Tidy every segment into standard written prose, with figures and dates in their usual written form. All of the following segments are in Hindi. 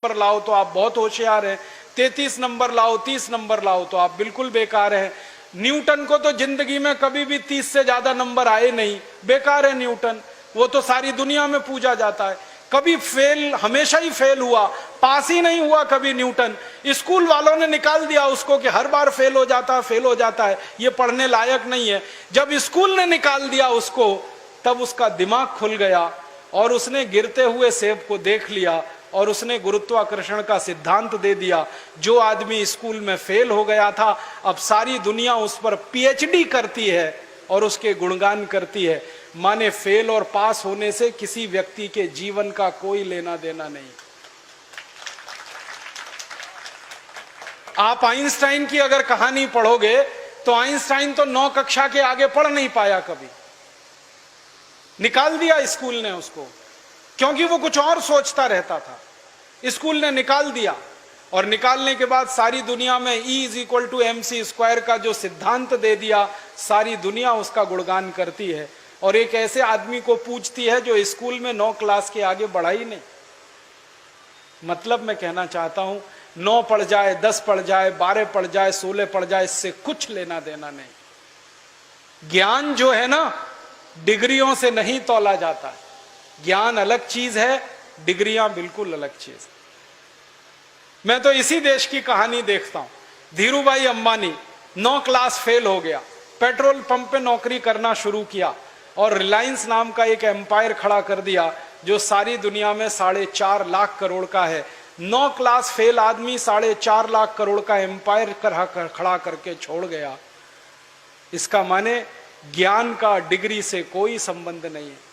नंबर लाओ तो आप बहुत होशियार हैं, 33 नंबर लाओ, 30 नंबर लाओ तो आप बिल्कुल बेकार हैं। न्यूटन को तो जिंदगी में कभी भी 30 से ज्यादा नंबर आए नहीं, बेकार है न्यूटन, वो तो सारी दुनिया में पूजा जाता है। कभी फेल, हमेशा ही फेल हुआ, पास ही नहीं हुआ कभी न्यूटन। स्कूल वालों ने निकाल दिया उसको कि हर बार फेल हो जाता है, फेल हो जाता है, ये पढ़ने लायक नहीं है। जब स्कूल ने निकाल दिया उसको, तब उसका दिमाग खुल गया और उसने गिरते हुए सेब को देख लिया और उसने गुरुत्वाकर्षण का सिद्धांत दे दिया। जो आदमी स्कूल में फेल हो गया था, अब सारी दुनिया उस पर पीएचडी करती है और उसके गुणगान करती है। माने फेल और पास होने से किसी व्यक्ति के जीवन का कोई लेना देना नहीं। आप आइंस्टाइन की अगर कहानी पढ़ोगे तो आइंस्टाइन तो 9 कक्षा के आगे पढ़ नहीं पाया कभी, निकाल दिया स्कूल ने उसको, क्योंकि वो कुछ और सोचता रहता था। स्कूल ने निकाल दिया और निकालने के बाद सारी दुनिया में E=mc² का जो सिद्धांत दे दिया, सारी दुनिया उसका गुणगान करती है और एक ऐसे आदमी को पूछती है जो स्कूल में 9 क्लास के आगे बढ़ा ही नहीं। मतलब मैं कहना चाहता हूं, 9 पढ़ जाए, 10 पढ़ जाए, 12 पढ़ जाए, 16 पढ़ जाए, इससे कुछ लेना देना नहीं। ज्ञान जो है ना, डिग्रियों से नहीं तौला जाता है। ज्ञान अलग चीज है, डिग्रियां बिल्कुल अलग चीज। मैं तो इसी देश की कहानी देखता हूं। धीरूभाई अंबानी 9 क्लास फेल हो गया, पेट्रोल पंप पे नौकरी करना शुरू किया और रिलायंस नाम का एक एम्पायर खड़ा कर दिया जो सारी दुनिया में 4.5 लाख करोड़ का है। 9 क्लास फेल आदमी 4.5 लाख करोड़ का एम्पायर खड़ा करके छोड़ गया। इसका माने ज्ञान का डिग्री से कोई संबंध नहीं है।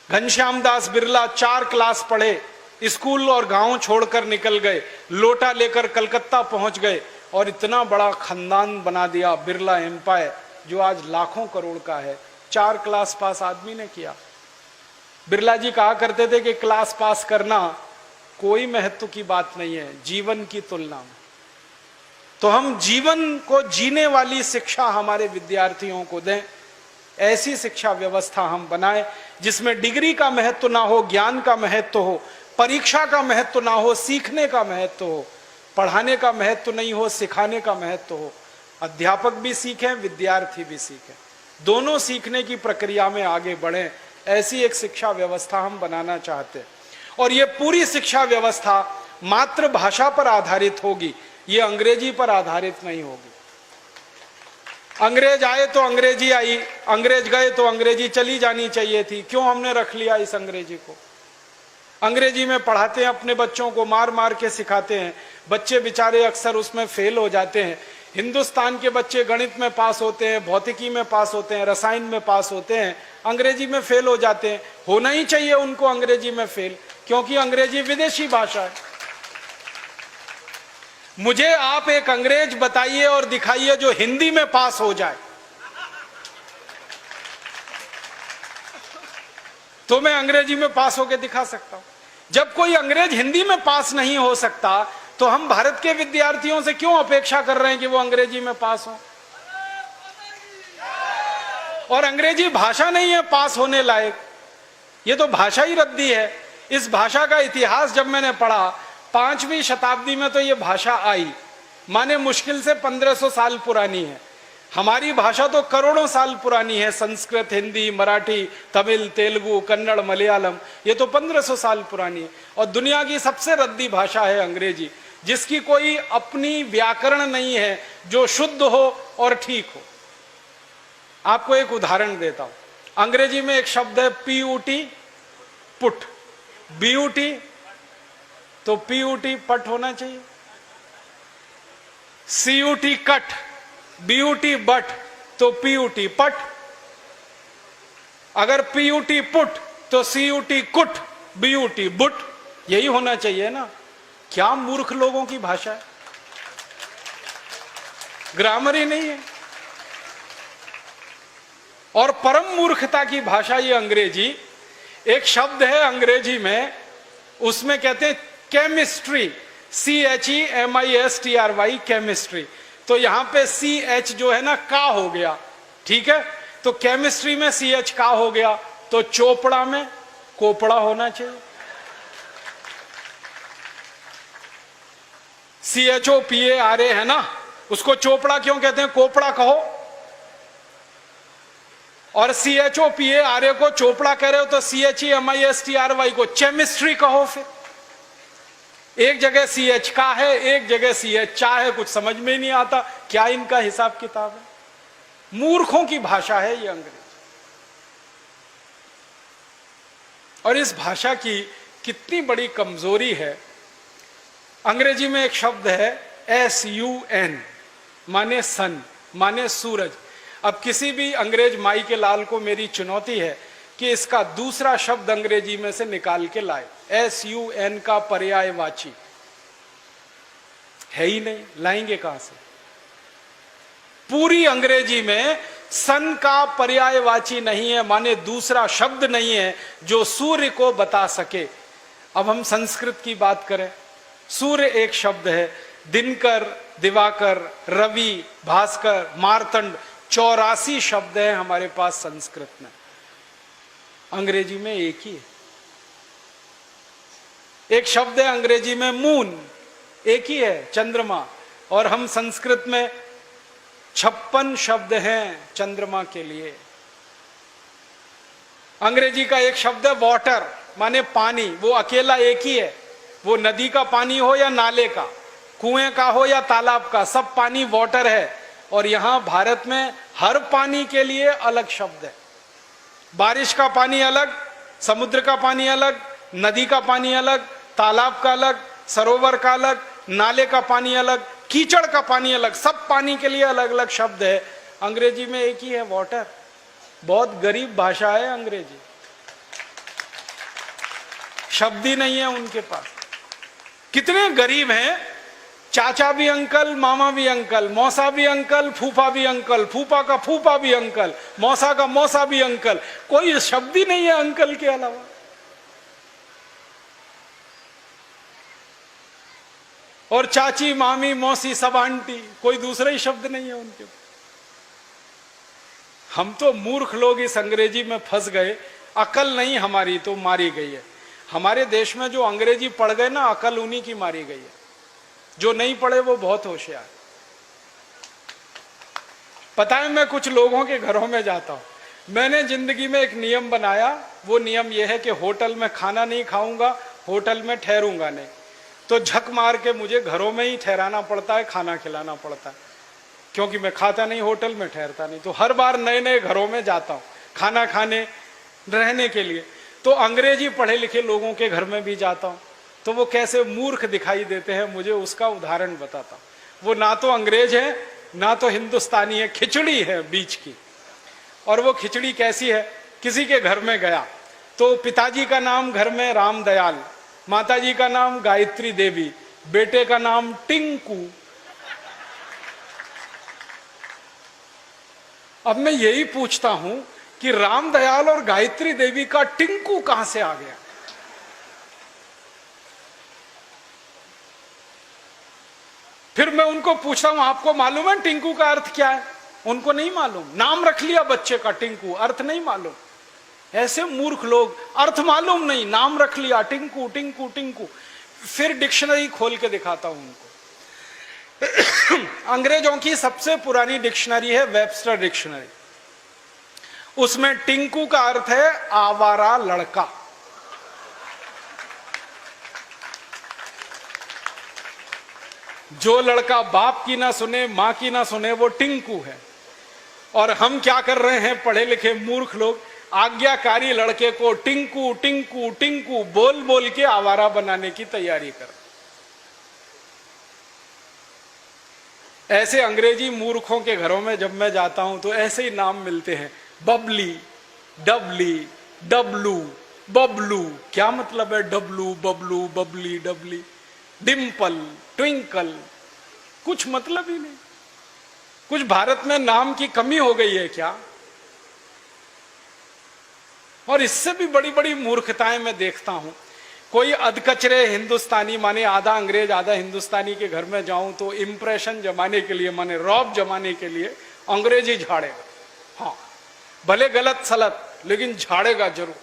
घनश्याम दास बिरला 4 क्लास पढ़े, स्कूल और गांव छोड़कर निकल गए, लोटा लेकर कलकत्ता पहुंच गए और इतना बड़ा खानदान बना दिया, बिरला एम्पायर, जो आज लाखों करोड़ का है। 4 क्लास पास आदमी ने किया। बिरला जी कहा करते थे कि क्लास पास करना कोई महत्व की बात नहीं है जीवन की तुलना में। तो हम जीवन को जीने वाली शिक्षा हमारे विद्यार्थियों को दें, ऐसी शिक्षा व्यवस्था हम बनाएं जिसमें डिग्री का महत्व ना हो, ज्ञान का महत्व हो, परीक्षा का महत्व ना हो, सीखने का महत्व हो। पढ़ाने का महत्व नहीं हो, सिखाने का महत्व हो। अध्यापक भी सीखें, विद्यार्थी भी सीखें, दोनों सीखने की प्रक्रिया में आगे बढ़ें। ऐसी एक शिक्षा व्यवस्था हम बनाना चाहते हैं और ये पूरी शिक्षा व्यवस्था मातृभाषा पर आधारित होगी, ये अंग्रेजी पर आधारित नहीं होगी। अंग्रेज आए तो अंग्रेजी आई, अंग्रेज गए तो अंग्रेजी चली जानी चाहिए थी। क्यों हमने रख लिया इस अंग्रेजी को? अंग्रेजी में पढ़ाते हैं अपने बच्चों को, मार मार के सिखाते हैं, बच्चे बेचारे अक्सर उसमें फेल हो जाते हैं। हिंदुस्तान के बच्चे गणित में पास होते हैं, भौतिकी में पास होते हैं, रसायन में पास होते हैं, अंग्रेजी में फेल हो जाते हैं। होना ही चाहिए उनको अंग्रेजी में फेल, क्योंकि अंग्रेजी विदेशी भाषा है। मुझे आप एक अंग्रेज बताइए और दिखाइए जो हिंदी में पास हो जाए, तो मैं अंग्रेजी में पास होकर दिखा सकता हूं। जब कोई अंग्रेज हिंदी में पास नहीं हो सकता, तो हम भारत के विद्यार्थियों से क्यों अपेक्षा कर रहे हैं कि वो अंग्रेजी में पास हो? और अंग्रेजी भाषा नहीं है पास होने लायक, ये तो भाषा ही रद्दी है। इस भाषा का इतिहास जब मैंने पढ़ा, 5वीं शताब्दी में तो ये भाषा आई, माने मुश्किल से 1500 साल पुरानी है। हमारी भाषा तो करोड़ों साल पुरानी है। संस्कृत, हिंदी, मराठी, तमिल, तेलुगु, कन्नड़, मलयालम, ये तो 1500 साल पुरानी है। और दुनिया की सबसे रद्दी भाषा है अंग्रेजी, जिसकी कोई अपनी व्याकरण नहीं है जो शुद्ध हो और ठीक हो। आपको एक उदाहरण देता हूं। अंग्रेजी में एक शब्द है PUT, पुट, BUT, तो PUT पट होना चाहिए। CUT कट, BUT बट, तो PUT पट। अगर PUT पुट तो CUT कुट, BUT बुट, यही होना चाहिए ना। क्या मूर्ख लोगों की भाषा है, ग्रामर ही नहीं है। और परम मूर्खता की भाषा ये अंग्रेजी। एक शब्द है अंग्रेजी में, उसमें कहते हैं केमिस्ट्री, CHEMISTRY, केमिस्ट्री। तो यहां पे CH जो है ना, का हो गया, ठीक है। तो केमिस्ट्री में CH का हो गया, तो चोपड़ा में कोपड़ा होना चाहिए। CHOPA है ना, उसको चोपड़ा क्यों कहते हैं? कोपड़ा कहो। और CHOPA को चोपड़ा कह रहे हो तो CHEMISTRY को केमिस्ट्री कहो। फिर एक जगह CH का है, एक जगह CH चा है, कुछ समझ में नहीं आता क्या इनका हिसाब किताब है। मूर्खों की भाषा है ये अंग्रेजी। और इस भाषा की कितनी बड़ी कमजोरी है। अंग्रेजी में एक शब्द है SUN, माने सन, माने सूरज। अब किसी भी अंग्रेज माई के लाल को मेरी चुनौती है कि इसका दूसरा शब्द अंग्रेजी में से निकाल के लाए। SUN का पर्यायवाची है ही नहीं, लाएंगे कहां से? पूरी अंग्रेजी में सन का पर्यायवाची नहीं है, माने दूसरा शब्द नहीं है जो सूर्य को बता सके। अब हम संस्कृत की बात करें, सूर्य एक शब्द है, दिनकर, दिवाकर, रवि, भास्कर, मार्तंड, 84 शब्द हैं हमारे पास संस्कृत में। अंग्रेजी में एक ही है। एक शब्द है अंग्रेजी में मून, एक ही है, चंद्रमा। और हम संस्कृत में 56 शब्द हैं चंद्रमा के लिए। अंग्रेजी का एक शब्द है वाटर, माने पानी, वो अकेला एक ही है। वो नदी का पानी हो या नाले का, कुएं का हो या तालाब का, सब पानी वाटर है। और यहां भारत में हर पानी के लिए अलग शब्द है। बारिश का पानी अलग, समुद्र का पानी अलग, नदी का पानी अलग, तालाब का अलग, सरोवर का अलग, नाले का पानी अलग, कीचड़ का पानी अलग, सब पानी के लिए अलग अलग शब्द है। अंग्रेजी में एक ही है, वाटर। बहुत गरीब भाषा है अंग्रेजी, शब्द ही नहीं है उनके पास। कितने गरीब हैं, चाचा भी अंकल, मामा भी अंकल, मौसा भी अंकल, फूफा भी अंकल, फूफा का फूफा भी अंकल, मौसा का मौसा भी अंकल, कोई शब्द ही नहीं है अंकल के अलावा। और चाची, मामी, मौसी, सब आंटी, कोई दूसरा ही शब्द नहीं है उनके। हम तो मूर्ख लोग इस अंग्रेजी में फंस गए। अकल नहीं हमारी तो मारी गई है। हमारे देश में जो अंग्रेजी पढ़ गए ना, अकल उन्हीं की मारी गई है। जो नहीं पढ़े वो बहुत होशियार। पता है, मैं कुछ लोगों के घरों में जाता हूं। मैंने जिंदगी में एक नियम बनाया। वो नियम यह है कि होटल में खाना नहीं खाऊंगा, होटल में ठहरूंगा नहीं। तो झक मार के मुझे घरों में ही ठहराना पड़ता है, खाना खिलाना पड़ता है, क्योंकि मैं खाता नहीं, होटल में ठहरता नहीं। तो हर बार नए नए घरों में जाता हूं खाना खाने, रहने के लिए। तो अंग्रेजी पढ़े लिखे लोगों के घर में भी जाता हूं, तो वो कैसे मूर्ख दिखाई देते हैं मुझे उसका उदाहरण बताता हूं। वो ना तो अंग्रेज है ना तो हिंदुस्तानी है, खिचड़ी है बीच की। और वो खिचड़ी कैसी है, किसी के घर में गया तो पिताजी का नाम घर में रामदयाल, माताजी का नाम गायत्री देवी, बेटे का नाम टिंकू। अब मैं यही पूछता हूं कि रामदयाल और गायत्री देवी का टिंकू कहां से आ गया? फिर मैं उनको पूछता हूं, आपको मालूम है टिंकू का अर्थ क्या है? उनको नहीं मालूम। नाम रख लिया बच्चे का टिंकू, अर्थ नहीं मालूम। ऐसे मूर्ख लोग, अर्थ मालूम नहीं, नाम रख लिया टिंकू टिंकू टिंकू। फिर डिक्शनरी खोल के दिखाता हूं उनको। अंग्रेजों की सबसे पुरानी डिक्शनरी है वेबस्टर डिक्शनरी। उसमें टिंकू का अर्थ है आवारा लड़का। जो लड़का बाप की ना सुने, मां की ना सुने, वो टिंकू है। और हम क्या कर रहे हैं, पढ़े लिखे मूर्ख लोग, आज्ञाकारी लड़के को टिंकू टिंकू टिंकू बोल बोल के आवारा बनाने की तैयारी कर। ऐसे अंग्रेजी मूर्खों के घरों में जब मैं जाता हूं तो ऐसे ही नाम मिलते हैं, बबली, डबली, डब्लू, बबलू। क्या मतलब है डब्लू, बबलू, बबली, डबली? डिम्पल, ट्विंकल, कुछ मतलब ही नहीं। कुछ भारत में नाम की कमी हो गई है क्या? और इससे भी बड़ी बड़ी मूर्खताएं मैं देखता हूं। कोई अधकचरे हिंदुस्तानी, माने आधा अंग्रेज आधा हिंदुस्तानी के घर में जाऊं तो इंप्रेशन जमाने के लिए, माने रौब जमाने के लिए अंग्रेजी झाड़ेगा। हाँ, भले गलत सलत, लेकिन झाड़ेगा जरूर,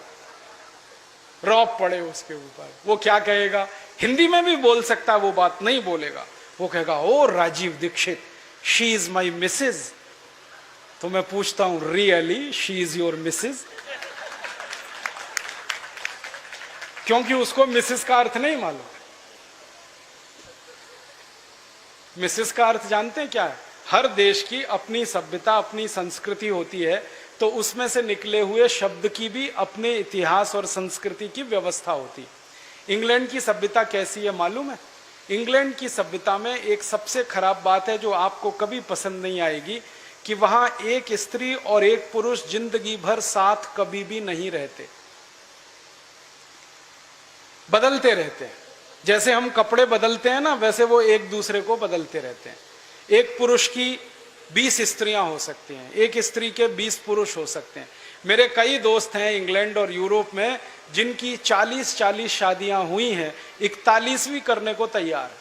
रौब पड़े उसके ऊपर। वो क्या कहेगा, हिंदी में भी बोल सकता है, वो बात नहीं बोलेगा। वो कहेगा oh Rajiv Dixit, she is my Mrs. तो मैं पूछता हूं really she is your Mrs? क्योंकि उसको मिसेस का अर्थ नहीं मालूम। मिसेस का अर्थ जानते हैं क्या है? हर देश की अपनी सभ्यता, अपनी संस्कृति होती है, तो उसमें से निकले हुए शब्द की भी अपने इतिहास और संस्कृति की व्यवस्था होती है। इंग्लैंड की सभ्यता कैसी है मालूम है? इंग्लैंड की सभ्यता में एक सबसे खराब बात है जो आपको कभी पसंद नहीं आएगी, कि वहां एक स्त्री और एक पुरुष जिंदगी भर साथ कभी भी नहीं रहते, बदलते रहते हैं। जैसे हम कपड़े बदलते हैं ना, वैसे वो एक दूसरे को बदलते रहते हैं। एक पुरुष की 20 स्त्रियां हो सकती हैं, एक स्त्री के 20 पुरुष हो सकते हैं। मेरे कई दोस्त हैं इंग्लैंड और यूरोप में जिनकी 40-40 शादियां हुई हैं, 41वीं करने को तैयार।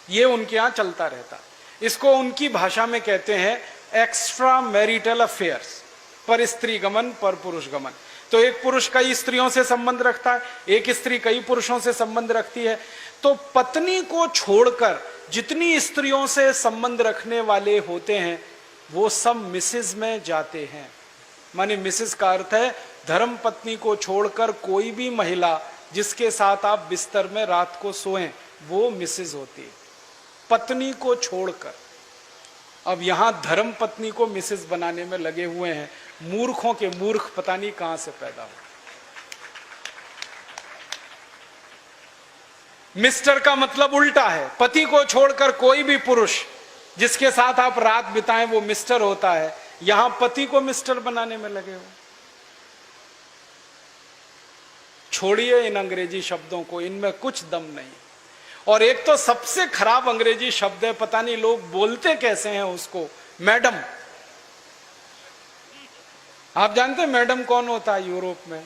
ये उनके यहां चलता रहता। इसको उनकी भाषा में कहते हैं एक्स्ट्रा मैरिटल अफेयर्स, पर स्त्री गमन पर पुरुष गमन। तो एक पुरुष कई स्त्रियों से संबंध रखता है, एक स्त्री कई पुरुषों से संबंध रखती है। तो पत्नी को छोड़कर जितनी स्त्रियों से संबंध रखने वाले होते हैं वो सब मिसेज में जाते हैं। माने मिसेज का अर्थ है धर्म पत्नी को छोड़कर कोई भी महिला जिसके साथ आप बिस्तर में रात को सोएं वो मिसेज होती है, पत्नी को छोड़कर। अब यहां धर्म पत्नी को मिसेज बनाने में लगे हुए हैं। मूर्खों के मूर्ख पता नहीं कहां से पैदा हो। मिस्टर का मतलब उल्टा है, पति को छोड़कर कोई भी पुरुष जिसके साथ आप रात बिताएं वो मिस्टर होता है। यहां पति को मिस्टर बनाने में लगे हो। छोड़िए इन अंग्रेजी शब्दों को, इनमें कुछ दम नहीं। और एक तो सबसे खराब अंग्रेजी शब्द है, पता नहीं लोग बोलते कैसे हैं उसको, मैडम। आप जानते हैं मैडम कौन होता है यूरोप में?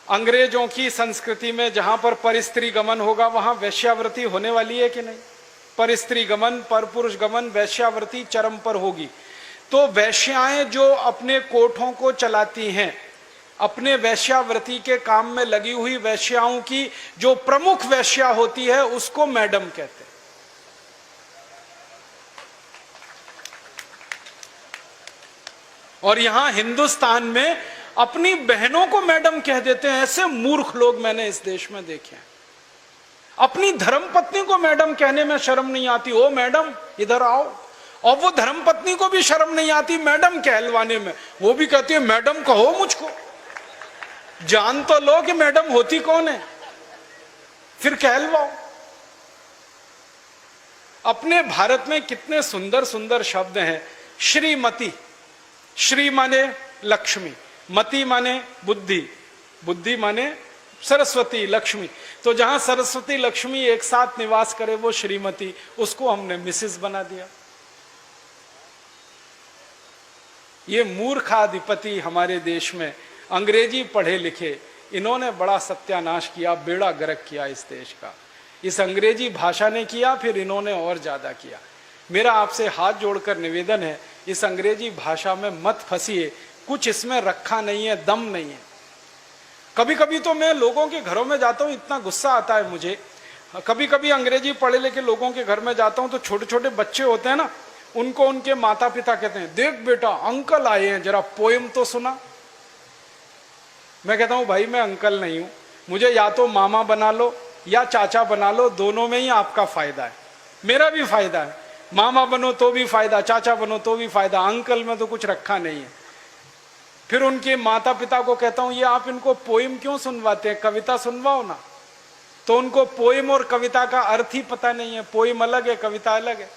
अंग्रेजों की संस्कृति में जहां पर परस्त्री गमन होगा वहां वैश्यावृत्ति होने वाली है कि नहीं? परस्त्री गमन, पर पुरुष गमन, वैश्यावृत्ति चरम पर होगी। तो वैश्याएं जो अपने कोठों को चलाती हैं, अपने वैश्यावृत्ति के काम में लगी हुई वैश्याओं की जो प्रमुख वैश्या होती है उसको मैडम कहते हैं। और यहां हिंदुस्तान में अपनी बहनों को मैडम कह देते हैं। ऐसे मूर्ख लोग मैंने इस देश में देखे हैं। अपनी धर्मपत्नी को मैडम कहने में शर्म नहीं आती, ओ मैडम इधर आओ। और वो धर्मपत्नी को भी शर्म नहीं आती मैडम कहलवाने में, वो भी कहती है मैडम कहो मुझको। जान तो लो कि मैडम होती कौन है, फिर कहलवाओ। अपने भारत में कितने सुंदर सुंदर शब्द हैं। श्रीमती, श्री माने लक्ष्मी, मति माने बुद्धि, बुद्धि माने सरस्वती, लक्ष्मी। तो जहां सरस्वती लक्ष्मी एक साथ निवास करे वो श्रीमती, उसको हमने मिसेस बना दिया। ये मूर्खाधिपति हमारे देश में अंग्रेजी पढ़े लिखे, इन्होंने बड़ा सत्यानाश किया, बेड़ा गर्क किया इस देश का। इस अंग्रेजी भाषा ने किया, फिर इन्होंने और ज्यादा किया। मेरा आपसे हाथ जोड़कर निवेदन है, इस अंग्रेजी भाषा में मत फंसिए, कुछ इसमें रखा नहीं है, दम नहीं है। कभी कभी तो मैं लोगों के घरों में जाता हूं, इतना गुस्सा आता है मुझे। कभी कभी अंग्रेजी पढ़े लिखे लोगों के घर में जाता हूं तो छोटे छोटे बच्चे होते हैं ना, उनको उनके माता पिता कहते हैं देख बेटा अंकल आए हैं, जरा पोएम तो सुना। मैं कहता हूं भाई मैं अंकल नहीं हूं, मुझे या तो मामा बना लो या चाचा बना लो, दोनों में ही आपका फायदा है, मेरा भी फायदा है। मामा बनो तो भी फायदा, चाचा बनो तो भी फायदा, अंकल में तो कुछ रखा नहीं है। फिर उनके माता पिता को कहता हूं ये आप इनको पोएम क्यों सुनवाते हैं, कविता सुनवाओ ना। तो उनको पोएम और कविता का अर्थ ही पता नहीं है, पोएम अलग है कविता अलग है।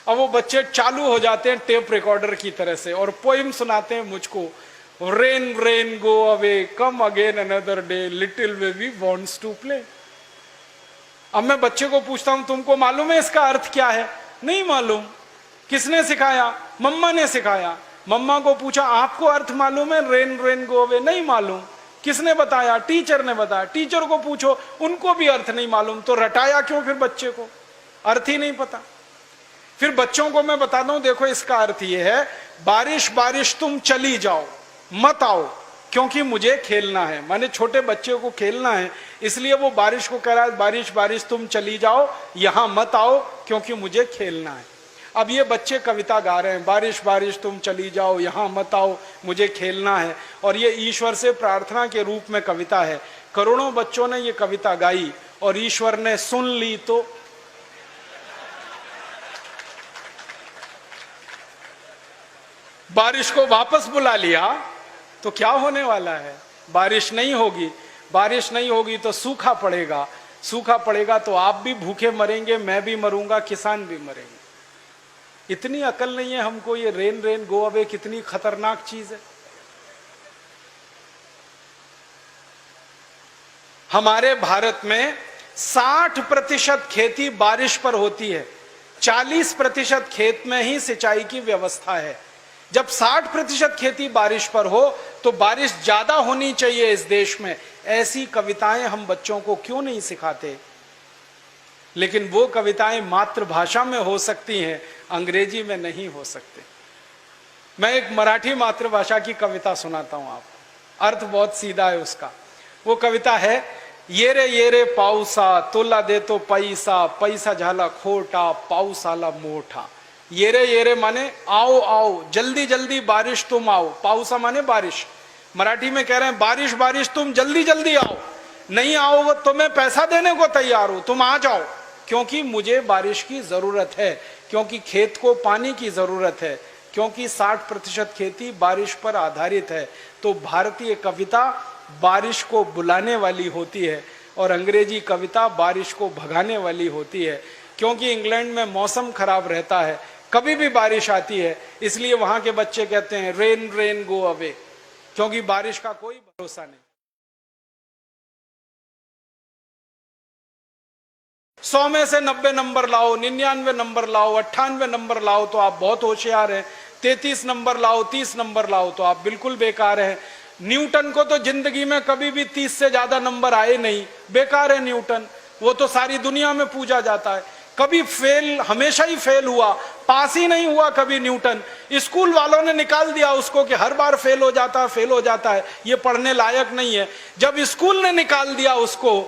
अब वो बच्चे चालू हो जाते हैं टेप रिकॉर्डर की तरह से और पोएम सुनाते हैं मुझको, rain rain go away come again another day little baby wants to play. अब मैं बच्चे को पूछता हूं तुमको मालूम है इसका अर्थ क्या है? नहीं मालूम। किसने सिखाया? मम्मा ने सिखाया। मम्मा को पूछा आपको अर्थ मालूम है रेन रेन गो अवे? नहीं मालूम। किसने बताया? टीचर ने बताया। टीचर को पूछो, उनको भी अर्थ नहीं मालूम। तो रटाया क्यों फिर बच्चे को? अर्थ ही नहीं पता। फिर बच्चों को मैं बताता हूं देखो इसका अर्थ ये है, बारिश बारिश तुम चली जाओ मत आओ, क्योंकि मुझे खेलना है। माने छोटे बच्चे को खेलना है, इसलिए वो बारिश को कह रहा है, बारिश बारिश तुम चली जाओ, यहां मत आओ, क्योंकि मुझे खेलना है। अब ये बच्चे कविता गा रहे हैं, बारिश बारिश तुम चली जाओ, यहां मत आओ, मुझे खेलना है। और ये ईश्वर से प्रार्थना के रूप में कविता है। करोड़ों बच्चों ने ये कविता गाई और ईश्वर ने सुन ली तो बारिश को वापस बुला लिया। तो क्या होने वाला है? बारिश नहीं होगी। बारिश नहीं होगी तो सूखा पड़ेगा। सूखा पड़ेगा तो आप भी भूखे मरेंगे, मैं भी मरूंगा, किसान भी मरेंगे। इतनी अकल नहीं है हमको। ये रेन रेन गो अवे कितनी खतरनाक चीज है। हमारे भारत में 60% खेती बारिश पर होती है, 40% खेत में ही सिंचाई की व्यवस्था है। जब 60% खेती बारिश पर हो तो बारिश ज्यादा होनी चाहिए इस देश में। ऐसी कविताएं हम बच्चों को क्यों नहीं सिखाते? लेकिन वो कविताएं मातृभाषा में हो सकती हैं, अंग्रेजी में नहीं हो सकते। मैं एक मराठी मातृभाषा की कविता सुनाता हूं आपको। अर्थ बहुत सीधा है उसका। वो कविता है, ये रे पाऊसा तुला देतो पैसा, पैसा झाला खोटा, पाऊस आला मोठा। ये रे माने आओ आओ, जल्दी जल्दी बारिश तुम आओ। पाऊसा माने बारिश। मराठी में कह रहे हैं बारिश बारिश तुम जल्दी जल्दी आओ, नहीं आओ तो मैं पैसा देने को तैयार हूं, तुम आ जाओ, क्योंकि मुझे बारिश की जरूरत है, क्योंकि खेत को पानी की जरूरत है, क्योंकि 60% खेती बारिश पर आधारित है। तो भारतीय कविता बारिश को बुलाने वाली होती है और अंग्रेजी कविता बारिश को भगाने वाली होती है। क्योंकि इंग्लैंड में मौसम खराब रहता है, कभी भी बारिश आती है, इसलिए वहां के बच्चे कहते हैं रेन रेन गो अवे, क्योंकि बारिश का कोई भरोसा नहीं। 100 में से 90 नंबर लाओ, 99 नंबर लाओ, 98 नंबर लाओ तो आप बहुत होशियार हैं। 33 नंबर लाओ, 30 नंबर लाओ तो आप बिल्कुल बेकार हैं। न्यूटन को तो जिंदगी में कभी भी 30 से ज्यादा नंबर आए नहीं, बेकार है न्यूटन। वो तो सारी दुनिया में पूजा जाता है, कभी फेल, हमेशा ही फेल हुआ, पास ही नहीं हुआ कभी न्यूटन। स्कूल वालों ने निकाल दिया उसको कि हर बार फेल हो जाता है, फेल हो जाता है, ये पढ़ने लायक नहीं है। जब स्कूल ने निकाल दिया उसको,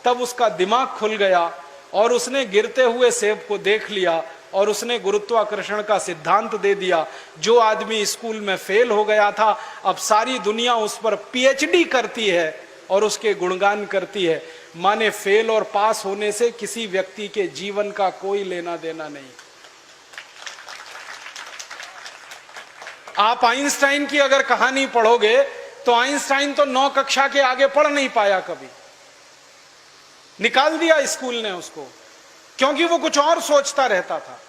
तब उसका दिमाग खुल गया और उसने गिरते हुए सेब को देख लिया और उसने गुरुत्वाकर्षण का सिद्धांत दे दिया। जो आदमी स्कूल में फेल हो गया था, अब सारी दुनिया उस पर पीएचडी करती है और उसके गुणगान करती है। माने फेल और पास होने से किसी व्यक्ति के जीवन का कोई लेना देना नहीं। आप आइंस्टाइन की अगर कहानी पढ़ोगे तो आइंस्टाइन तो 9 कक्षा के आगे पढ़ नहीं पाया कभी, निकाल दिया स्कूल ने उसको, क्योंकि वो कुछ और सोचता रहता था।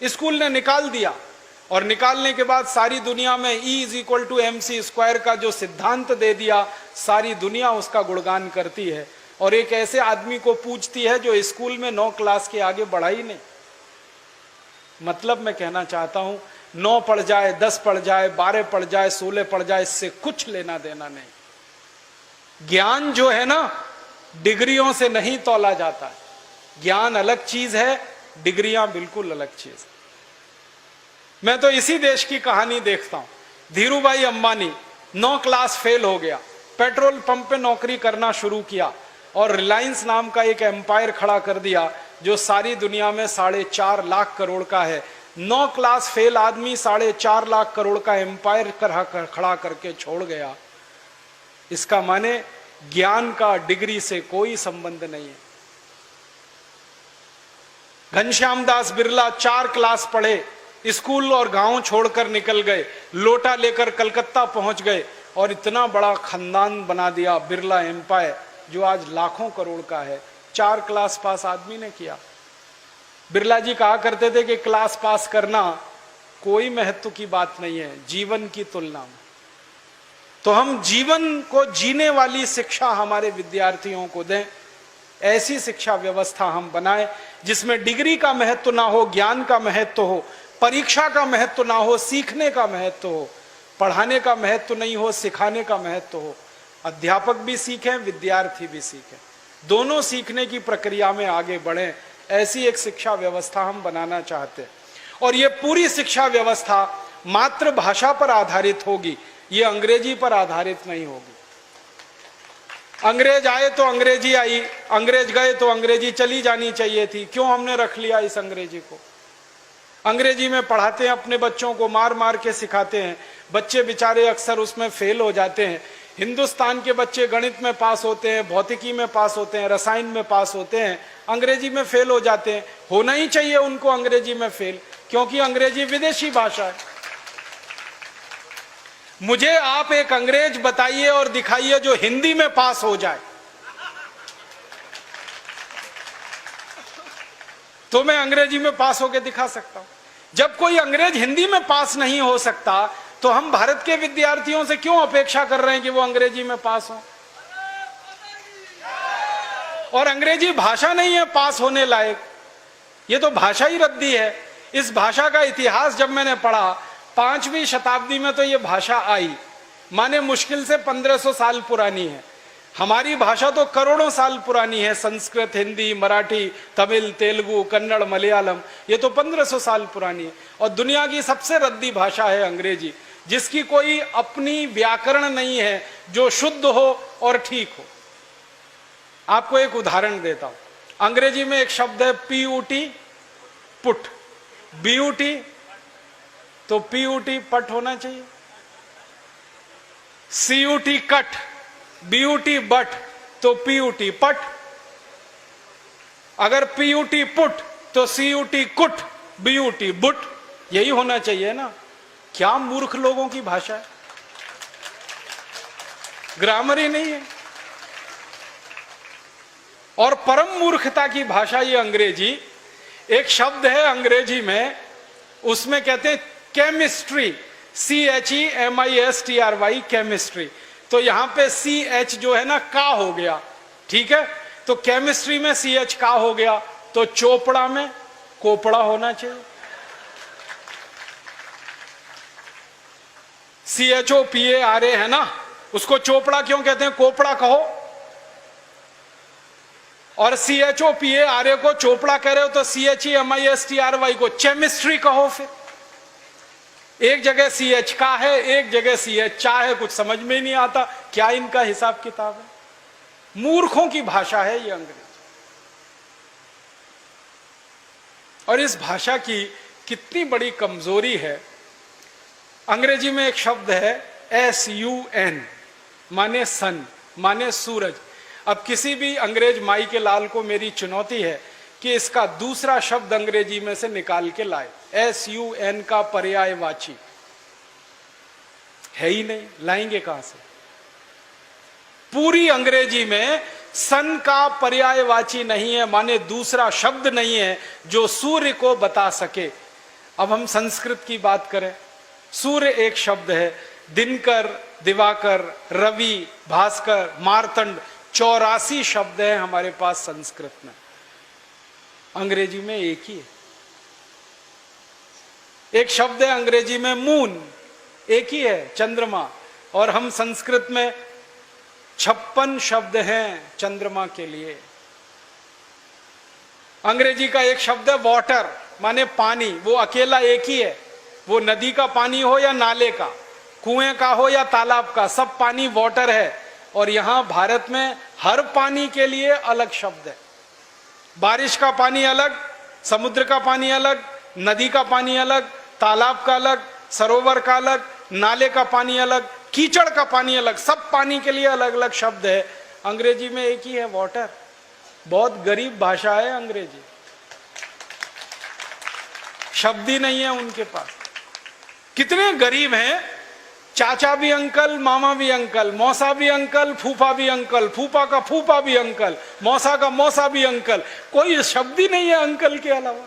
स्कूल ने निकाल दिया और निकालने के बाद सारी दुनिया में E=mc² का जो सिद्धांत दे दिया, सारी दुनिया उसका गुणगान करती है और एक ऐसे आदमी को पूछती है जो स्कूल में 9 क्लास के आगे बढ़ा ही नहीं। मतलब मैं कहना चाहता हूं, 9 पढ़ जाए, 10 पढ़ जाए, 12 पढ़ जाए, 16 पढ़ जाए, इससे कुछ लेना देना नहीं। ज्ञान जो है ना, डिग्रियों से नहीं तौला जाता है। ज्ञान अलग चीज है, डिग्रियां बिल्कुल अलग चीज। मैं तो इसी देश की कहानी देखता हूं। धीरूभाई अंबानी 9 क्लास फेल हो गया, पेट्रोल पंप पे नौकरी करना शुरू किया और रिलायंस नाम का एक एम्पायर खड़ा कर दिया जो सारी दुनिया में 4.5 लाख करोड़ का है। 9 क्लास फेल आदमी 4.5 लाख करोड़ का एम्पायर खड़ा करके छोड़ गया। इसका माने ज्ञान का डिग्री से कोई संबंध नहीं है। घनश्याम दास बिरला 4 क्लास पढ़े, स्कूल और गांव छोड़कर निकल गए, लोटा लेकर कलकत्ता पहुंच गए और इतना बड़ा खानदान बना दिया, बिरला एम्पायर, जो आज लाखों करोड़ का है। 4 क्लास पास आदमी ने किया। बिरला जी कहा करते थे कि क्लास पास करना कोई महत्व की बात नहीं है जीवन की तुलना में। तो हम जीवन को जीने वाली शिक्षा हमारे विद्यार्थियों को दें, ऐसी शिक्षा व्यवस्था हम बनाएं जिसमें डिग्री का महत्व ना हो, ज्ञान का महत्व हो, परीक्षा का महत्व ना हो, सीखने का महत्व हो। पढ़ाने का महत्व नहीं हो, सिखाने का महत्व हो। अध्यापक भी सीखें, विद्यार्थी भी सीखें, दोनों सीखने की प्रक्रिया में आगे बढ़ें। ऐसी एक शिक्षा व्यवस्था हम बनाना चाहते हैं और ये पूरी शिक्षा व्यवस्था मातृभाषा पर आधारित होगी। ये अंग्रेजी पर आधारित नहीं होगी। अंग्रेज आए तो अंग्रेजी आई, अंग्रेज गए तो अंग्रेजी चली जानी चाहिए थी। क्यों हमने रख लिया इस अंग्रेजी को? अंग्रेजी में पढ़ाते हैं अपने बच्चों को, मार मार के सिखाते हैं, बच्चे बेचारे अक्सर उसमें फेल हो जाते हैं। हिंदुस्तान के बच्चे गणित में पास होते हैं, भौतिकी में पास होते हैं, रसायन में पास होते हैं, अंग्रेजी में फेल हो जाते हैं। होना ही चाहिए उनको अंग्रेजी में फेल, क्योंकि अंग्रेजी विदेशी भाषा है। मुझे आप एक अंग्रेज बताइए और दिखाइए जो हिंदी में पास हो जाए, तो मैं अंग्रेजी में पास होकर दिखा सकता हूं। जब कोई अंग्रेज हिंदी में पास नहीं हो सकता, तो हम भारत के विद्यार्थियों से क्यों अपेक्षा कर रहे हैं कि वो अंग्रेजी में पास हो? और अंग्रेजी भाषा नहीं है पास होने लायक, ये तो भाषा ही रद्दी है। इस भाषा का इतिहास जब मैंने पढ़ा, 5वीं शताब्दी में तो ये भाषा आई, माने मुश्किल से 1500 साल पुरानी है। हमारी भाषा तो करोड़ों साल पुरानी है। संस्कृत, हिंदी, मराठी, तमिल, तेलुगु, कन्नड़, मलयालम, ये तो 1500 साल पुरानी है। और दुनिया की सबसे रद्दी भाषा है अंग्रेजी, जिसकी कोई अपनी व्याकरण नहीं है जो शुद्ध हो और ठीक हो। आपको एक उदाहरण देता हूं। अंग्रेजी में एक शब्द है PUT, पुट। BUT तो PUT पट होना चाहिए। CUT कट, BUT बट, तो PUT पट। अगर PUT पुट तो CUT कुट, BUT बुट, यही होना चाहिए ना। क्या मूर्ख लोगों की भाषा है, ग्रामर ही नहीं है। और परम मूर्खता की भाषा ये अंग्रेजी। एक शब्द है अंग्रेजी में, उसमें कहते हैं केमिस्ट्री, CHEMISTRY, केमिस्ट्री। तो यहां पे CH जो है ना, का हो गया, ठीक है। तो केमिस्ट्री में CH का हो गया, तो चोपड़ा में कोपड़ा होना चाहिए। CHOPARA है ना, उसको चोपड़ा क्यों कहते हैं? कोपड़ा कहो। और CHOPARA को चोपड़ा कह रहे हो तो CHEMISTRY को केमिस्ट्री कहो। फिर एक जगह CH का है, एक जगह CH चा है, कुछ समझ में ही नहीं आता क्या इनका हिसाब किताब है। मूर्खों की भाषा है ये अंग्रेजी। और इस भाषा की कितनी बड़ी कमजोरी है। अंग्रेजी में एक शब्द है SUN, माने सन, माने सूरज। अब किसी भी अंग्रेज माई के लाल को मेरी चुनौती है कि इसका दूसरा शब्द अंग्रेजी में से निकाल के लाए। SUN का पर्यायवाची है ही नहीं, लाएंगे कहां से? पूरी अंग्रेजी में सन का पर्यायवाची नहीं है, माने दूसरा शब्द नहीं है जो सूर्य को बता सके। अब हम संस्कृत की बात करें, सूर्य एक शब्द है। दिनकर, दिवाकर, रवि, भास्कर, मार्तंड, 84 शब्द हैं हमारे पास संस्कृत में। अंग्रेजी में एक ही है। एक शब्द है अंग्रेजी में मून, एक ही है, चंद्रमा। और हम संस्कृत में 56 शब्द हैं चंद्रमा के लिए। अंग्रेजी का एक शब्द है वाटर, माने पानी। वो अकेला एक ही है, वो नदी का पानी हो या नाले का, कुएं का हो या तालाब का, सब पानी वाटर है। और यहां भारत में हर पानी के लिए अलग शब्द है। बारिश का पानी अलग, समुद्र का पानी अलग, नदी का पानी अलग, तालाब का अलग, सरोवर का अलग, नाले का पानी अलग, कीचड़ का पानी अलग, सब पानी के लिए अलग अलग शब्द है। अंग्रेजी में एक ही है, वाटर। बहुत गरीब भाषा है अंग्रेजी, शब्द ही नहीं है उनके पास। कितने गरीब हैं, चाचा भी अंकल, मामा भी अंकल, मौसा भी अंकल, फूफा भी अंकल, फूफा का फूफा भी अंकल, मौसा का मौसा भी अंकल, कोई शब्द ही नहीं है अंकल के अलावा।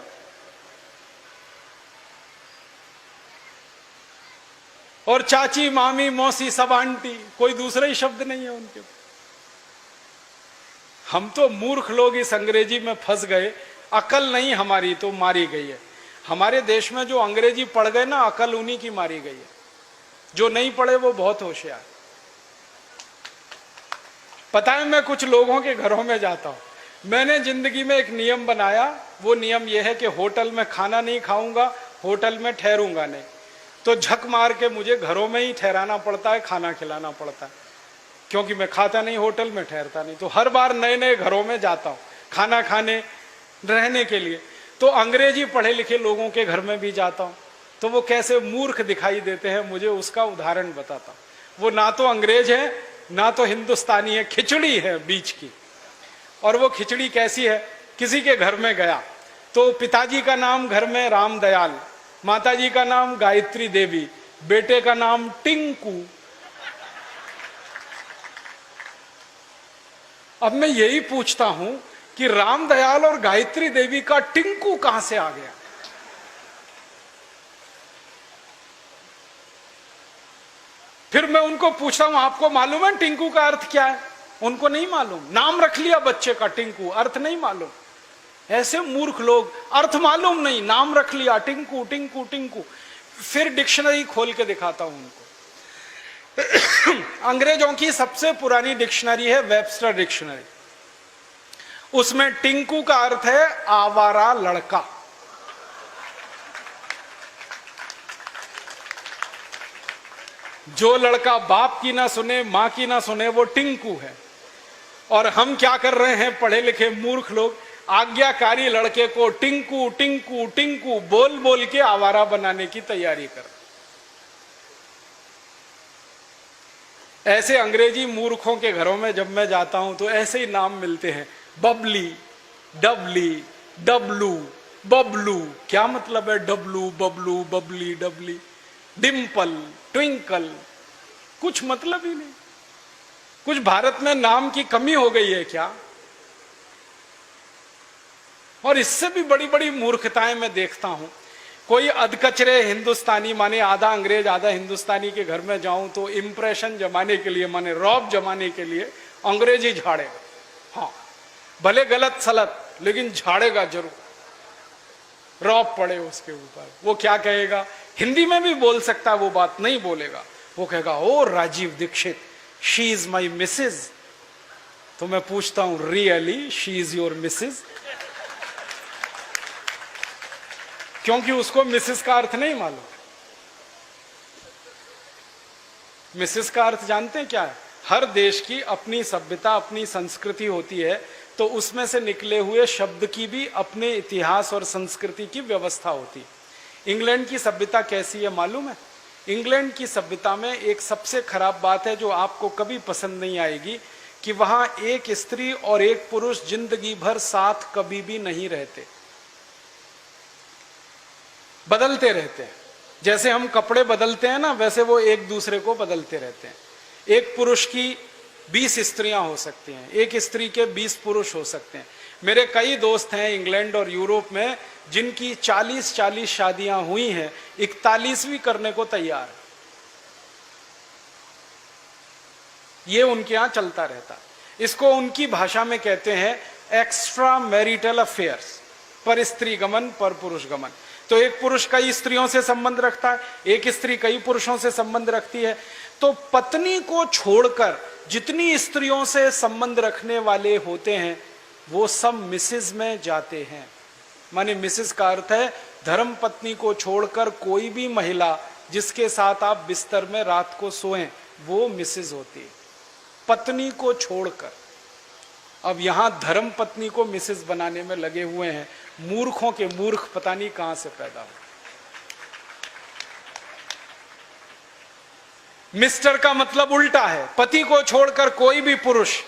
और चाची, मामी, मौसी, सब आंटी, कोई दूसरा ही शब्द नहीं है उनके। हम तो मूर्ख लोग इस अंग्रेजी में फंस गए। अकल नहीं हमारी तो मारी गई है। हमारे देश में जो अंग्रेजी पढ़ गए ना, अकल उन्हीं की मारी गई है। जो नहीं पढ़े वो बहुत होशियार। पता है, मैं कुछ लोगों के घरों में जाता हूं। मैंने जिंदगी में एक नियम बनाया। वो नियम यह है कि होटल में खाना नहीं खाऊंगा, होटल में ठहरूंगा नहीं। तो झक मार के मुझे घरों में ही ठहराना पड़ता है, खाना खिलाना पड़ता है, क्योंकि मैं खाता नहीं, होटल में ठहरता नहीं। तो हर बार नए नए घरों में जाता हूँ खाना खाने, रहने के लिए। तो अंग्रेजी पढ़े लिखे लोगों के घर में भी जाता हूँ, तो वो कैसे मूर्ख दिखाई देते हैं मुझे उसका उदाहरण बताता हूँ। वो ना तो अंग्रेज है ना तो हिंदुस्तानी है, खिचड़ी है बीच की। और वो खिचड़ी कैसी है, किसी के घर में गया तो पिताजी का नाम घर में रामदयाल, माताजी का नाम गायत्री देवी, बेटे का नाम टिंकू। अब मैं यही पूछता हूं कि रामदयाल और गायत्री देवी का टिंकू कहां से आ गया? फिर मैं उनको पूछता हूं आपको मालूम है टिंकू का अर्थ क्या है? उनको नहीं मालूम। नाम रख लिया बच्चे का टिंकू, अर्थ नहीं मालूम। ऐसे मूर्ख लोग, अर्थ मालूम नहीं, नाम रख लिया टिंकू टिंकू टिंकू। फिर डिक्शनरी खोल के दिखाता हूं उनको। अंग्रेजों की सबसे पुरानी डिक्शनरी है वेबस्टर डिक्शनरी। उसमें टिंकू का अर्थ है आवारा लड़का। जो लड़का बाप की ना सुने, मां की ना सुने, वो टिंकू है। और हम क्या कर रहे हैं पढ़े लिखे मूर्ख लोग, आज्ञाकारी लड़के को टिंकू टिंकू टिंकू बोल बोल के आवारा बनाने की तैयारी कर। ऐसे अंग्रेजी मूर्खों के घरों में जब मैं जाता हूं तो ऐसे ही नाम मिलते हैं, बबली, डबली, डबलू, बबलू। क्या मतलब है डबलू, बबलू, बबली, डबली? डिम्पल, ट्विंकल, कुछ मतलब ही नहीं। कुछ भारत में नाम की कमी हो गई है क्या? और इससे भी बड़ी बड़ी मूर्खताएं मैं देखता हूं। कोई अधकचरे हिंदुस्तानी, माने आधा अंग्रेज आधा हिंदुस्तानी के घर में जाऊं तो इंप्रेशन जमाने के लिए, माने रौब जमाने के लिए अंग्रेजी झाड़ेगा। हाँ, भले गलत सलत, लेकिन झाड़ेगा जरूर, रौब पड़े उसके ऊपर। वो क्या कहेगा, हिंदी में भी बोल सकता है, वो बात नहीं बोलेगा। वो कहेगा oh Rajiv Dixit, she is my Mrs. तो मैं पूछता हूं really she is your Mrs? क्योंकि उसको मिसेस का अर्थ नहीं मालूम। मिसेस का अर्थ जानते हैं क्या है? हर देश की अपनी सभ्यता, अपनी संस्कृति होती है, तो उसमें से निकले हुए शब्द की भी अपने इतिहास और संस्कृति की व्यवस्था होती है। इंग्लैंड की सभ्यता कैसी है मालूम है? इंग्लैंड की सभ्यता में एक सबसे खराब बात है जो आपको कभी पसंद नहीं आएगी, कि वहां एक स्त्री और एक पुरुष जिंदगी भर साथ कभी भी नहीं रहते, बदलते रहते हैं। जैसे हम कपड़े बदलते हैं ना, वैसे वो एक दूसरे को बदलते रहते हैं। एक पुरुष की 20 स्त्रियां हो सकती हैं, एक स्त्री के 20 पुरुष हो सकते हैं। मेरे कई दोस्त हैं इंग्लैंड और यूरोप में जिनकी 40-40 शादियां हुई हैं, 41वीं करने को तैयार है। ये उनके यहां चलता रहता। इसको उनकी भाषा में कहते हैं एक्स्ट्रा मैरिटल अफेयर्स, पर स्त्री गमन पर पुरुष गमन। तो एक पुरुष कई स्त्रियों से संबंध रखता है, एक स्त्री कई पुरुषों से संबंध रखती है। तो पत्नी को छोड़कर जितनी स्त्रियों से संबंध रखने वाले होते हैं वो सब मिसेज में जाते हैं। माने मिसेज का अर्थ है धर्म पत्नी को छोड़कर कोई भी महिला जिसके साथ आप बिस्तर में रात को सोएं वो मिसेज होती है, पत्नी को छोड़कर। अब यहां धर्म पत्नी को मिसेज बनाने में लगे हुए हैं। मूर्खों के मूर्ख पता नहीं कहां से पैदा हो। मिस्टर का मतलब उल्टा है, पति को छोड़कर कोई भी पुरुष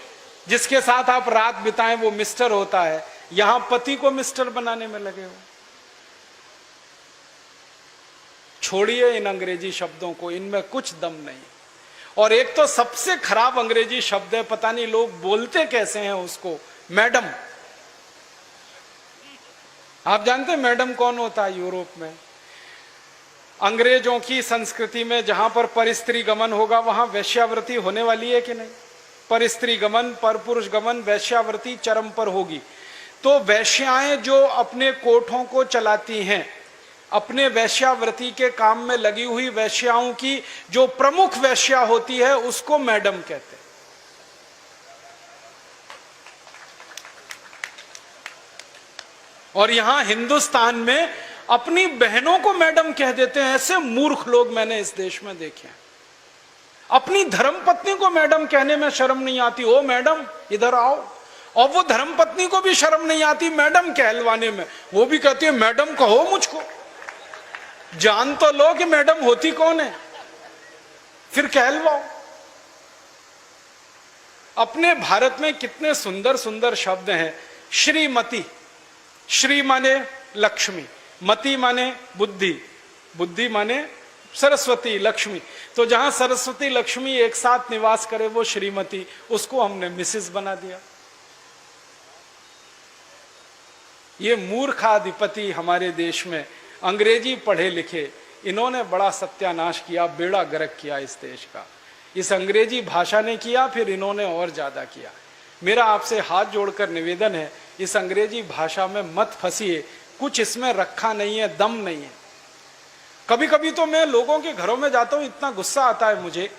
जिसके साथ आप रात बिताएं वो मिस्टर होता है। यहां पति को मिस्टर बनाने में लगे हो। छोड़िए इन अंग्रेजी शब्दों को, इनमें कुछ दम नहीं। और एक तो सबसे खराब अंग्रेजी शब्द है, पता नहीं लोग बोलते कैसे हैं उसको, मैडम। आप जानते हैं मैडम कौन होता है यूरोप में? अंग्रेजों की संस्कृति में जहां पर परस्त्री गमन होगा वहां वैश्यावृत्ति होने वाली है कि नहीं? परस्त्री गमन, पर पुरुष गमन, वैश्यावृत्ति चरम पर होगी। तो वैश्याएं जो अपने कोठों को चलाती हैं, अपने वैश्यावृत्ति के काम में लगी हुई वैश्याओं की जो प्रमुख वैश्या होती है उसको मैडम कहते हैं। और यहां हिंदुस्तान में अपनी बहनों को मैडम कह देते हैं। ऐसे मूर्ख लोग मैंने इस देश में देखे हैं। अपनी धर्मपत्नी को मैडम कहने में शर्म नहीं आती, ओ मैडम इधर आओ। और वो धर्मपत्नी को भी शर्म नहीं आती मैडम कहलवाने में, वो भी कहती है मैडम कहो मुझको। जान तो लो कि मैडम होती कौन है, फिर कहलवाओ। अपने भारत में कितने सुंदर सुंदर शब्द हैं। श्रीमती, श्री माने लक्ष्मी, मति माने बुद्धि, बुद्धि माने सरस्वती, लक्ष्मी। तो जहां सरस्वती लक्ष्मी एक साथ निवास करे वो श्रीमती, उसको हमने मिसेस बना दिया। ये मूर्खाधिपति हमारे देश में अंग्रेजी पढ़े लिखे, इन्होंने बड़ा सत्यानाश किया, बेड़ा गर्क किया इस देश का। इस अंग्रेजी भाषा ने किया, फिर इन्होंने और ज्यादा किया। मेरा आपसे हाथ जोड़कर निवेदन है, इस अंग्रेजी भाषा में मत फंसिए, कुछ इसमें रखा नहीं है, दम नहीं है। कभी कभी तो मैं लोगों के घरों में जाता हूं, इतना गुस्सा आता है मुझे।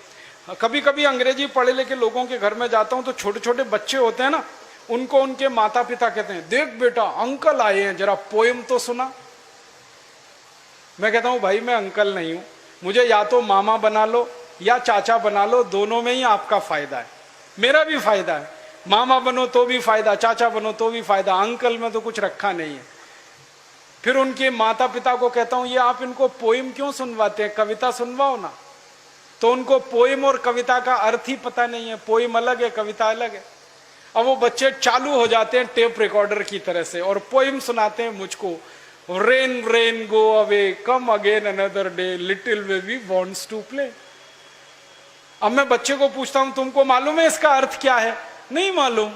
कभी कभी अंग्रेजी पढ़े लिखे लोगों के घर में जाता हूं तो छोटे छोटे बच्चे होते हैं ना, उनको उनके माता पिता कहते हैं देख बेटा अंकल आए हैं, जरा पोएम तो सुना। मैं कहता हूं भाई मैं अंकल नहीं हूं, मुझे या तो मामा बना लो या चाचा बना लो, दोनों में ही आपका फायदा है, मेरा भी फायदा है। मामा बनो तो भी फायदा, चाचा बनो तो भी फायदा, अंकल में तो कुछ रखा नहीं है। फिर उनके माता पिता को कहता हूं ये आप इनको पोएम क्यों सुनवाते हैं, कविता सुनवाओ ना। तो उनको पोएम और कविता का अर्थ ही पता नहीं है, पोएम अलग है कविता अलग है। अब वो बच्चे चालू हो जाते हैं टेप रिकॉर्डर की तरह से और पोएम सुनाते हैं मुझको। Rain rain go away come again another day little baby wants to play. अब मैं बच्चे को पूछता हूं तुमको मालूम है इसका अर्थ क्या है? नहीं मालूम।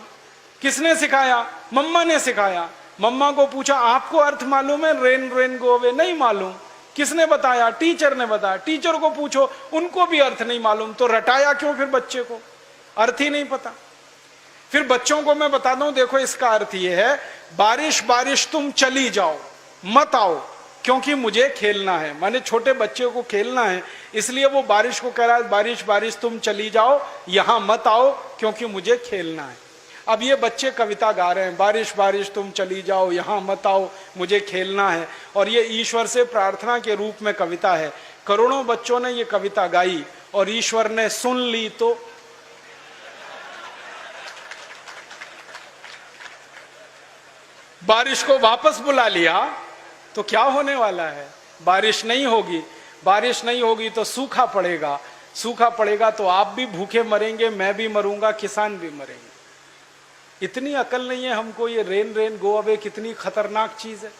किसने सिखाया? मम्मा ने सिखाया। मम्मा को पूछा आपको अर्थ मालूम है रेन रेन गो अवे? नहीं मालूम। किसने बताया? टीचर ने बताया। टीचर को पूछो, उनको भी अर्थ नहीं मालूम। तो रटाया क्यों फिर बच्चे को? अर्थ ही नहीं पता। फिर बच्चों को मैं बताता हूं देखो इसका अर्थ ये है, बारिश बारिश तुम चली जाओ मत आओ क्योंकि मुझे खेलना है। माने छोटे बच्चे को खेलना है, इसलिए वो बारिश को कह रहा है बारिश बारिश तुम चली जाओ, यहां मत आओ क्योंकि मुझे खेलना है। अब ये बच्चे कविता गा रहे हैं, बारिश बारिश तुम चली जाओ, यहां मत आओ, मुझे खेलना है। और ये ईश्वर से प्रार्थना के रूप में कविता है। करोड़ों बच्चों ने ये कविता गाई और ईश्वर ने सुन ली तो बारिश को वापस बुला लिया। तो क्या होने वाला है? बारिश नहीं होगी। बारिश नहीं होगी तो सूखा पड़ेगा। सूखा पड़ेगा तो आप भी भूखे मरेंगे, मैं भी मरूंगा, किसान भी मरेंगे। इतनी अकल नहीं है हमको। ये रेन रेन गो अवे कितनी खतरनाक चीज है।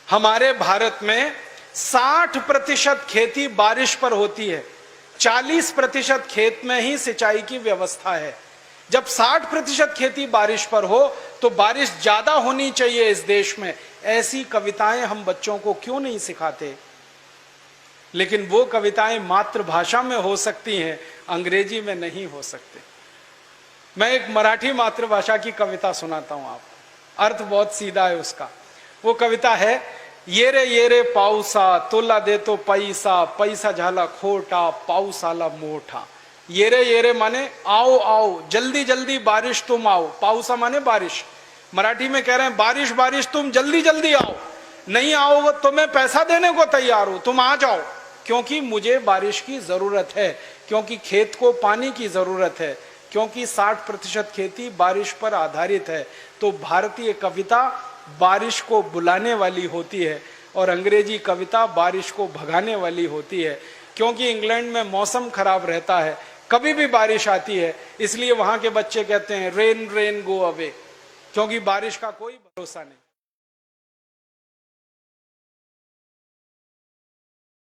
हमारे भारत में 60% खेती बारिश पर होती है, 40% खेत में ही सिंचाई की व्यवस्था है। जब 60% खेती बारिश पर हो तो बारिश ज्यादा होनी चाहिए इस देश में। ऐसी कविताएं हम बच्चों को क्यों नहीं सिखाते? लेकिन वो कविताएं मातृभाषा में हो सकती हैं, अंग्रेजी में नहीं हो सकते। मैं एक मराठी मातृभाषा की कविता सुनाता हूं आपको, अर्थ बहुत सीधा है उसका। वो कविता है, ये रे पाऊसा तुला देतो पैसा, पैसा झाला खोटा पाऊस आला मोठा। ये रे माने आओ आओ, जल्दी जल्दी बारिश तुम आओ। पाऊसा माने बारिश। मराठी में कह रहे हैं बारिश बारिश तुम जल्दी जल्दी आओ, नहीं आओ तो मैं पैसा देने को तैयार हूं, तुम आ जाओ क्योंकि मुझे बारिश की जरूरत है, क्योंकि खेत को पानी की जरूरत है, क्योंकि 60% खेती बारिश पर आधारित है। तो भारतीय कविता बारिश को बुलाने वाली होती है और अंग्रेजी कविता बारिश को भगाने वाली होती है। क्योंकि इंग्लैंड में मौसम खराब रहता है, कभी भी बारिश आती है, इसलिए वहां के बच्चे कहते हैं रेन रेन गो अवे, क्योंकि बारिश का कोई भरोसा नहीं।